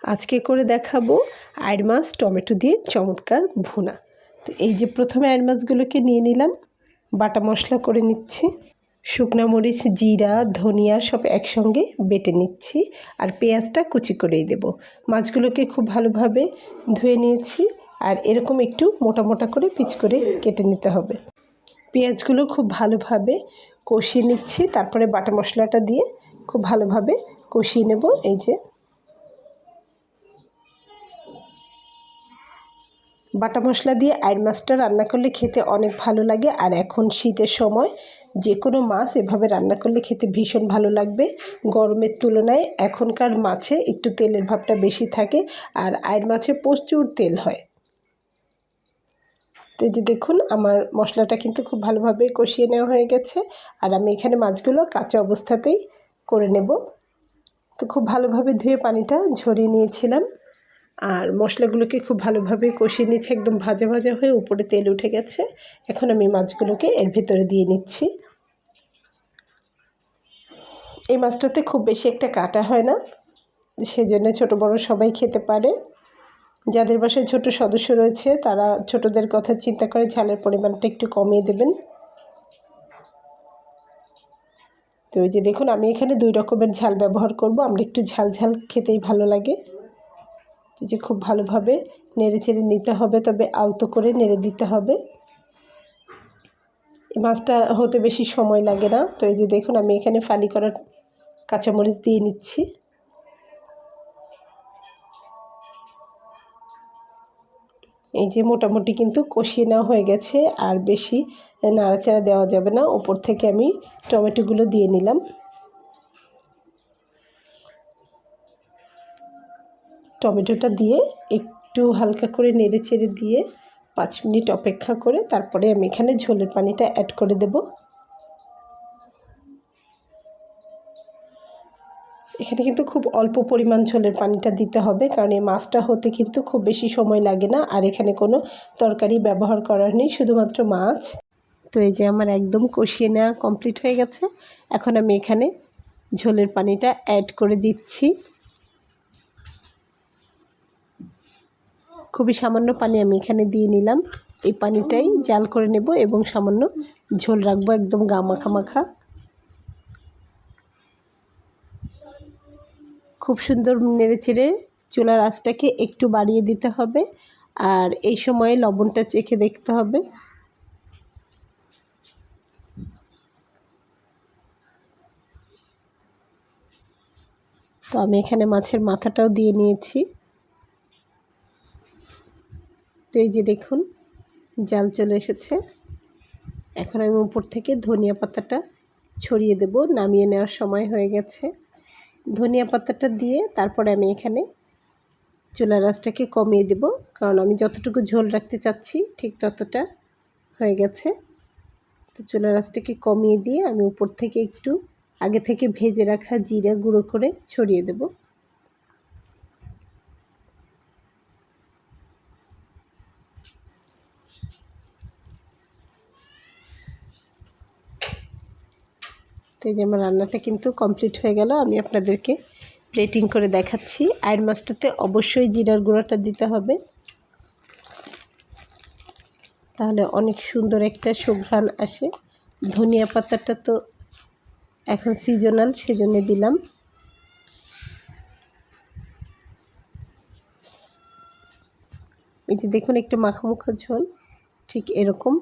আজকে করে দেখাবো আইড় মাছ টমেটো দিয়ে চমৎকার ভুনা। তো এই যে প্রথমে আইড় মাছগুলোকে নিয়ে নিলাম, বাটা মশলা করে নিচ্ছি। শুকনা মরিচ, জিরা, ধনিয়া সব একসঙ্গে বেটে নিচ্ছি, আর পেঁয়াজটা কুচি করেই দেব। মাছগুলোকে খুব ভালোভাবে ধুয়ে নিয়েছি, আর এরকম একটু মোটা মোটা করে পিচ করে কেটে নিতে হবে। পেঁয়াজগুলো খুব ভালোভাবে কষিয়ে নিচ্ছি, তারপরে বাটা মশলাটা দিয়ে খুব ভালোভাবে কষিয়ে নেব। এই যে বাটা মশলা দিয়ে আইড় মাছটা রান্না করলে খেতে অনেক ভালো লাগে, আর এখন শীতের সময় যে কোনো মাছ এভাবে রান্না করলে খেতে ভীষণ ভালো লাগবে। গরমের তুলনায় এখনকার মাছে একটু তেলের ভাবটা বেশি থাকে, আর আইড় মাছে প্রচুর তেল হয়। তো এই যে দেখুন, আমার মশলাটা কিন্তু খুব ভালোভাবে কষিয়ে নেওয়া হয়ে গেছে, আর আমি এখানে মাছগুলো কাঁচা অবস্থাতেই করে নেব। তো খুব ভালোভাবে ধুয়ে পানিটা ঝরিয়ে নিয়েছিলাম, আর মশলাগুলোকে খুব ভালোভাবে কষিয়ে নিচ্ছে, একদম ভাজা ভাজা হয়ে উপরে তেল উঠে গেছে। এখন আমি মাছগুলোকে এর ভিতরে দিয়ে নিচ্ছি। এই মাছটাতে খুব বেশি একটা কাটা হয় না, সেজন্য ছোট বড় সবাই খেতে পারে। যাদের বাসায় ছোট সদস্য রয়েছে তারা ছোটদের কথা চিন্তা করে ঝালের পরিমাণটা একটু কমিয়ে দেবেন। তো এই যে দেখুন, আমি এখানে 2 রকমের ঝাল ব্যবহার করব। আমরা একটু ঝাল ঝাল খেতেই ভালো লাগে। যে খুব ভালোভাবে নেড়ে চেড়ে নিতে হবে, তবে আলতো করে নেড়ে দিতে হবে। মাছটা হতে বেশি সময় লাগে না। তো এই যে দেখুন, আমি এখানে ফালি করা কাঁচামরিচ দিয়ে নিচ্ছি। এই যে মোটামুটি কিন্তু কষিয়ে নেওয়া হয়ে গেছে, আর বেশি নাড়াচাড়া দেওয়া যাবে না। ওপর থেকে আমি টমেটোগুলো দিয়ে নিলাম। টমেটোটা দিয়ে একটু হালকা করে নেড়ে চেড়ে দিয়ে 5 মিনিট অপেক্ষা করে তারপরে আমি এখানে ঝোলের পানিটা অ্যাড করে দেব। এখানে কিন্তু খুব অল্প পরিমাণ ঝোলের পানিটা দিতে হবে, কারণ এই মাছটা হতে কিন্তু খুব বেশি সময় লাগে না, আর এখানে কোনো তরকারি ব্যবহার করার নেই, শুধুমাত্র মাছ। তো এই যে আমার একদম কষিয়ে নেওয়া কমপ্লিট হয়ে গেছে। এখন আমি এখানে ঝোলের পানিটা অ্যাড করে দিচ্ছি। খুবই সামান্য পানি আমি এখানে দিয়ে নিলাম। এই পানিটাই জাল করে নেব এবং সামান্য ঝোল রাখবো, একদম গা মাখা মাখা। খুব সুন্দর নেড়েচেড়ে চুলার আঁচটাকে একটু বাড়িয়ে দিতে হবে, আর এই সময়ে লবণটা চেখে দেখতে হবে। তো আমি এখানে মাছের মাথাটাও দিয়ে নিয়েছি। তো এই যে দেখুন, জাল চলে এসেছে। এখন আমি উপর থেকে ধনিয়া পাতাটা ছড়িয়ে দেব। নামিয়ে নেওয়ার সময় হয়ে গেছে। ধনিয়া পাতাটা দিয়ে তারপরে আমি এখানে চুলার আঁচটাকে কমিয়ে দেব, কারণ আমি যতটুকু ঝোল রাখতে চাচ্ছি ঠিক ততটা হয়ে গেছে। তো চুলার আঁচটাকে কমিয়ে দিয়ে আমি উপর থেকে একটু আগে থেকে ভেজে রাখা জিরা গুঁড়ো করে ছড়িয়ে দেব। তো এই যে আমার রান্নাটা কিন্তু কমপ্লিট হয়ে গেল। আমি আপনাদেরকে প্লেটিং করে দেখাচ্ছি। আইড় মাছটাতে অবশ্যই জিরার গুঁড়োটা দিতে হবে, তাহলে অনেক সুন্দর একটা সুঘ্রাণ আসে। ধনিয়া পাতাটা তো এখন সিজনাল, সেজন্য দিলাম। এই যে দেখুন, একটু মাখামাখা ঝোল ঠিক এরকম